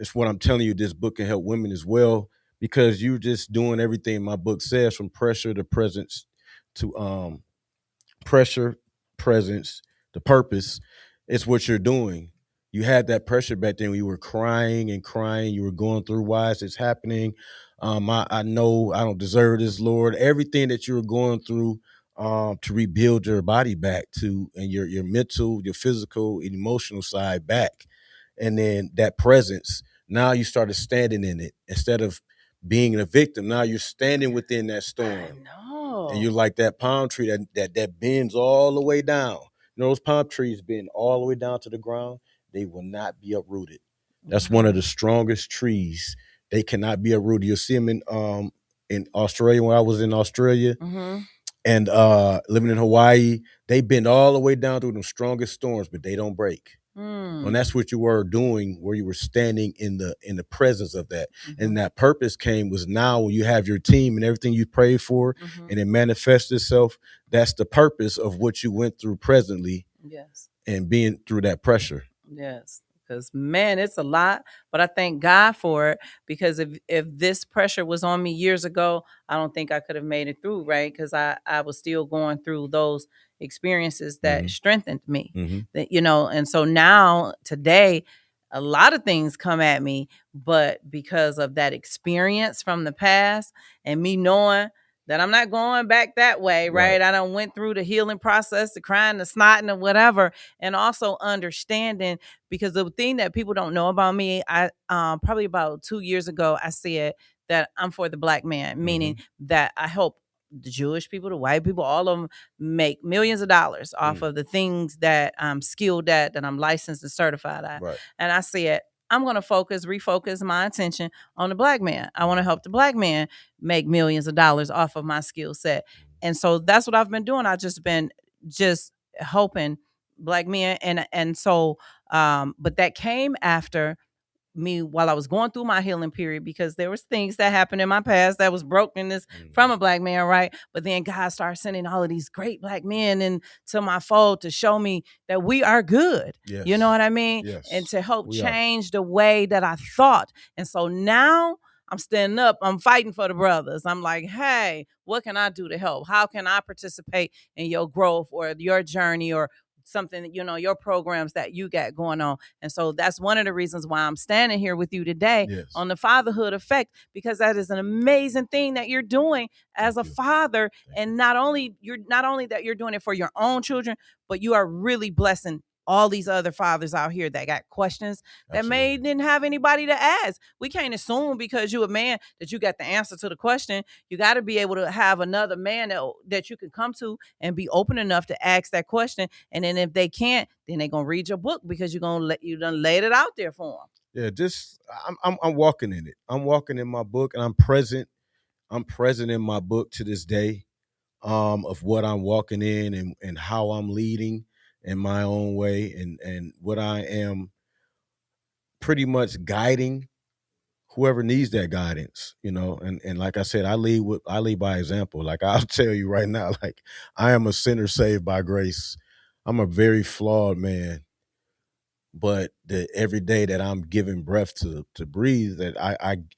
It's what I'm telling you, this book can help women as well, because you're just doing everything my book says, from pressure to presence to pressure, presence, to purpose. It's what you're doing. You had that pressure back then when you were crying and crying. You were going through, why is this happening? I know I don't deserve this, Lord. Everything that you were going through to rebuild your body back to, and your mental, your physical and emotional side back. And then that presence, now you started standing in it instead of being a victim. Now you're standing within that storm. I know. And you're like that palm tree that bends all the way down. You know, those palm trees bend all the way down to the ground. They will not be uprooted. That's one of the strongest trees. They cannot be uprooted. You'll see them in Australia. When I was in Australia and living in Hawaii, they bend all the way down through the strongest storms, but they don't break. And that's what you were doing, where you were standing in the presence of that. And that purpose was now when you have your team and everything you prayed for and it manifests itself. That's the purpose of what you went through presently. Yes. And being through that pressure. Yes. Because, man, it's a lot, but I thank God for it, because if this pressure was on me years ago, I don't think I could have made it through, right? Because I was still going through those experiences that strengthened me, that, and so now, today, a lot of things come at me, but because of that experience from the past and me knowing that I'm not going back that way, right? I done went through the healing process, the crying, the snotting, or whatever, and also understanding, because the thing that people don't know about me, I probably about 2 years ago, I said that I'm for the Black man, meaning that I help the Jewish people, the white people, all of them make millions of dollars off of the things that I'm skilled at, that I'm licensed and certified at. And I said, I'm going to refocus my attention on the Black man. I want to help the Black man make millions of dollars off of my skill set. And so that's what I've been doing. I've just been helping black men, and so but that came after me while I was going through my healing period, because there was things that happened in my past that was brokenness from a black man, right? But then God started sending all of these great black men into my fold to show me that we are good. Yes. You know what I mean? Yes. And to help We are. change the way that I thought. And so now I'm standing up. I'm fighting for the brothers. I'm like, hey, what can I do to help? How can I participate in your growth or your journey or something, your programs that you got going on? And so that's one of the reasons why I'm standing here with you today Yes. on the Fatherhood Effect, because that is an amazing thing that you're doing as a father. And not only that you're doing it for your own children, but you are really blessing all these other fathers out here that got questions that didn't have anybody to ask. We can't assume because you're a man that you got the answer to the question. You got to be able to have another man that you can come to and be open enough to ask that question. And then if they can't, then they're gonna read your book because you done laid it out there for them. Yeah, I'm walking in it. I'm walking in my book, and I'm present. I'm present in my book to this day, of what I'm walking in and how I'm leading in my own way, and what I am pretty much guiding whoever needs that guidance, and like I said, I lead by example. Like, I'll tell you right now, like, I am a sinner saved by grace. I'm a very flawed man, but every day that I'm given breath to breathe, that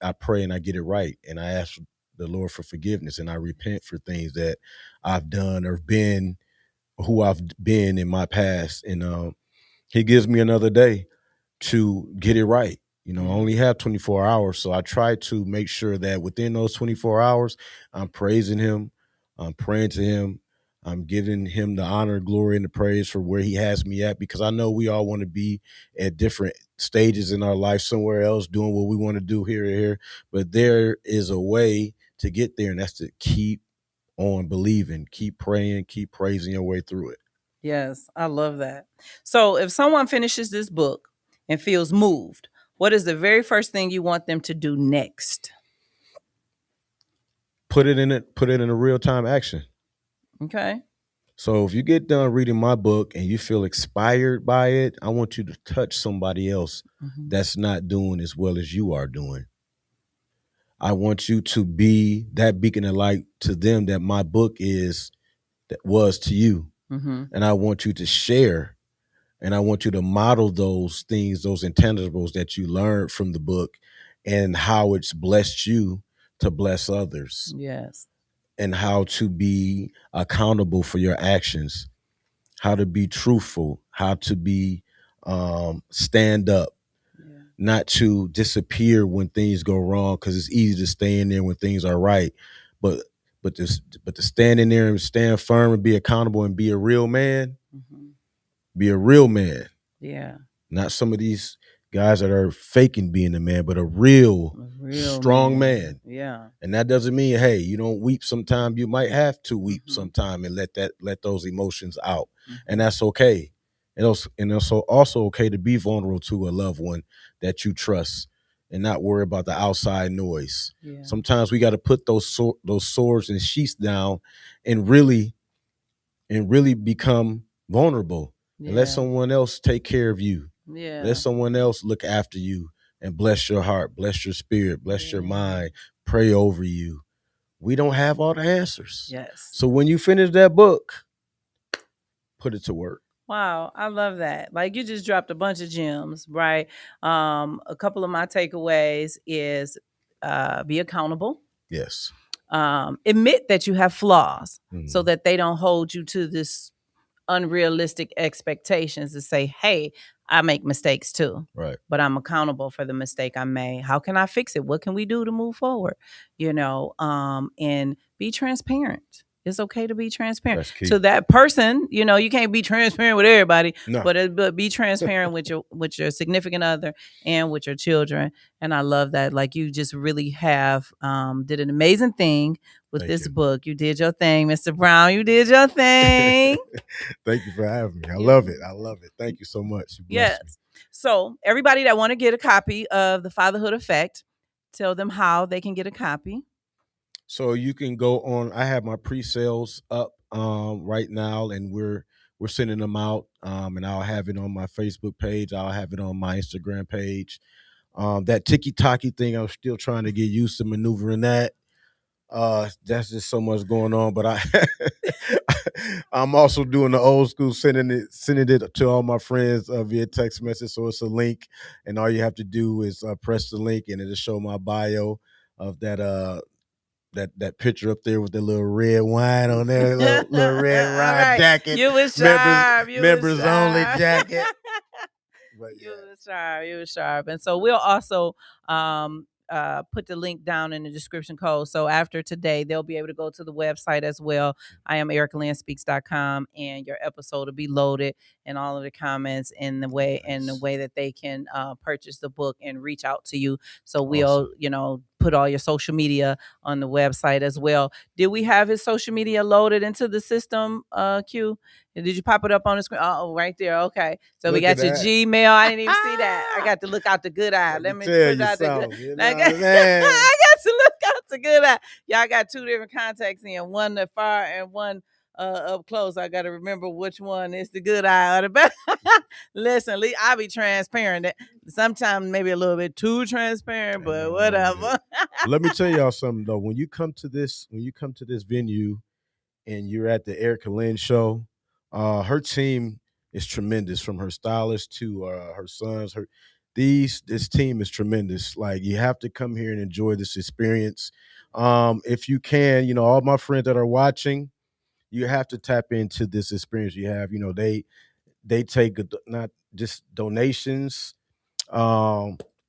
I pray and I get it right, and I ask the Lord for forgiveness, and I repent for things that I've done or been who I've been in my past, and He gives me another day to get it right. I only have 24 hours, so I try to make sure that within those 24 hours, I'm praising Him, I'm praying to Him, I'm giving Him the honor, glory, and the praise for where He has me at, because I know we all want to be at different stages in our life somewhere else, doing what we want to do here, but there is a way to get there, and that's to keep on believing, keep praying, keep praising your way through it. Yes, I love that. So if someone finishes this book and feels moved, what is the very first thing you want them to do next? Put it in a real-time action. Okay. So if you get done reading my book and you feel inspired by it, I want you to touch somebody else that's not doing as well as you are doing. I want you to be that beacon of light to them that my book was to you. And I want you to share, and I want you to model those things, those intangibles that you learned from the book, and how it's blessed you to bless others. Yes. And how to be accountable for your actions, how to be truthful, how to be stand up, not to disappear when things go wrong, because it's easy to stay in there when things are right, but to stand in there and stand firm and be accountable and be a real man. Be a real man. Yeah. Not some of these guys that are faking being a man, but a real strong man. Yeah. And that doesn't mean, hey, you don't weep sometime. You might have to weep sometime and let those emotions out. And that's okay. And it's also okay to be vulnerable to a loved one that you trust and not worry about the outside noise. Yeah. Sometimes we got to put those swords and sheaths down and really become vulnerable. And let someone else take care of you. Yeah. Let someone else look after you and bless your heart, bless your spirit, bless your mind, pray over you. We don't have all the answers. Yes. So when you finish that book, put it to work. Wow, I love that. Like, you just dropped a bunch of gems, right? A couple of my takeaways is be accountable. Yes. Admit that you have flaws so that they don't hold you to this unrealistic expectations to say, hey, I make mistakes too. Right. But I'm accountable for the mistake I made. How can I fix it? What can we do to move forward? And be transparent. It's okay to be transparent to that person. You can't be transparent with everybody, but be transparent with your significant other and with your children. And I love that. Like, you just really have did an amazing thing with this book. You did your thing, Mr. Brown. You did your thing. Thank you for having me. I love it. I love it. Thank you so much. Yes. Me. So everybody that want to get a copy of the Fatherhood Effect, tell them how they can get a copy. So you can go on. I have my pre-sales up right now, and we're we're sending them out, and I'll have it on my Facebook page. I'll have it on my Instagram page. That tiki-taki thing, I'm still trying to get used to maneuvering that. That's just so much going on, but I'm also doing the old school, sending it to all my friends via text message. So it's a link, and all you have to do is press the link, and it'll show my bio of that picture up there with the little red wine on there, little red wine jacket. You was sharp. Members only jacket. But yeah. You was sharp. And so we'll also put the link down in the description code. So after today, they'll be able to go to the website as well. IamEricaLynnSpeaks.com, and your episode will be loaded and all of the comments in the way that they can purchase the book and reach out to you. So we'll, put all your social media on the website as well. Did we have his social media loaded into the system, Q? Did you pop it up on the screen? Oh, right there. Okay. So we got your Gmail. I didn't even see that. I got to look out the good eye. Let me put out the good eye. I got to look out the good eye. Y'all got two different contacts in, one the far and one up close. I got to remember which one is the good eye or the bad. Listen, I'll be transparent. Sometimes maybe a little bit too transparent, but whatever. Let me tell y'all something though. When you come to this venue and you're at the Erica Lynn show, her team is tremendous, from her stylist to her sons. This team is tremendous. Like, you have to come here and enjoy this experience. If you can, all my friends that are watching, you have to tap into this experience. You have, they take not just donations,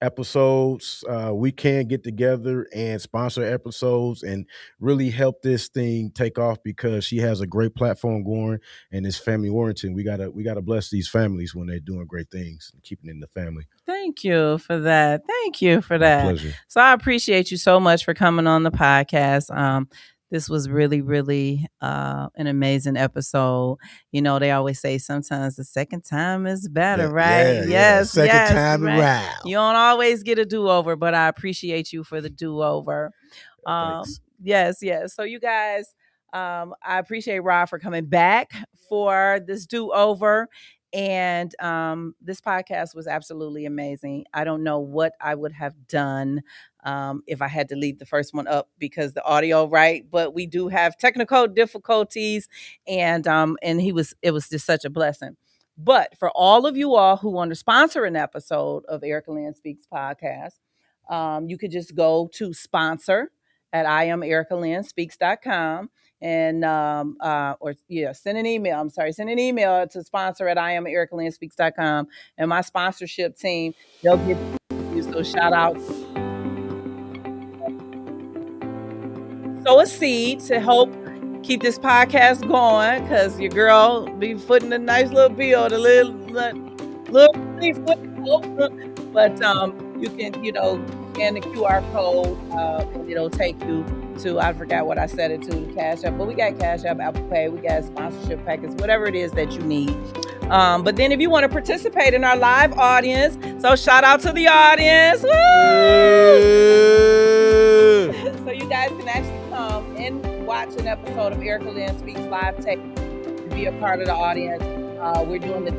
episodes. We can get together and sponsor episodes and really help this thing take off, because she has a great platform going, and it's family oriented. We gotta bless these families when they're doing great things and keeping it in the family. Thank you for that. My pleasure. So I appreciate you so much for coming on the podcast. This was really, really an amazing episode. They always say sometimes the second time is better, right? Yes. Second time around. You don't always get a do-over, but I appreciate you for the do-over. Yes. So you guys, I appreciate Rob for coming back for this do-over. And this podcast was absolutely amazing. I don't know what I would have done if I had to leave the first one up because the audio, right? But we do have technical difficulties, and it was just such a blessing. But for all of you all who want to sponsor an episode of Erica Lynn Speaks podcast, you could just go to sponsor at IamEricaLynnSpeaks.com. And send an email. Send an email to sponsor at IamEricaLynnSpeaks.com. And my sponsorship team, they'll give you. So shout out. Sow a seed to help keep this podcast going, because your girl be footing a nice little bill, the little but you can, scan the QR code, and it'll take you to, I forgot what I set it to, Cash App, but we got Cash App, Apple Pay, we got sponsorship packets, whatever it is that you need. But then if you want to participate in our live audience, so shout out to the audience. Woo! So you guys can actually come and watch an episode of Erica Lynn Speaks live tape to be a part of the audience. We're doing the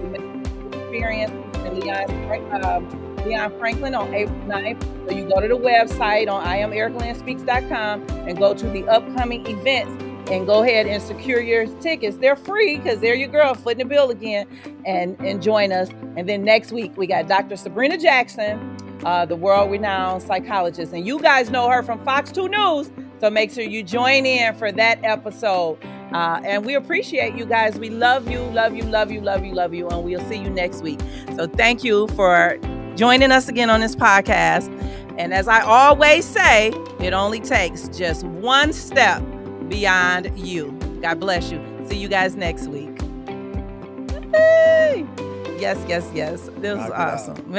experience in Leon Franklin on April 9th. So you go to the website on IamEricaLynnSpeaks.com and go to the upcoming events and go ahead and secure your tickets. They're free because they're your girl footing the bill again, and join us. And then next week we got Dr. Sabrina Jackson, the world-renowned psychologist. And you guys know her from Fox 2 News. So make sure you join in for that episode. And we appreciate you guys. We love you. And we'll see you next week. So thank you for joining us again on this podcast. And as I always say, it only takes just one step beyond you. God bless you. See you guys next week. Yes. This was awesome.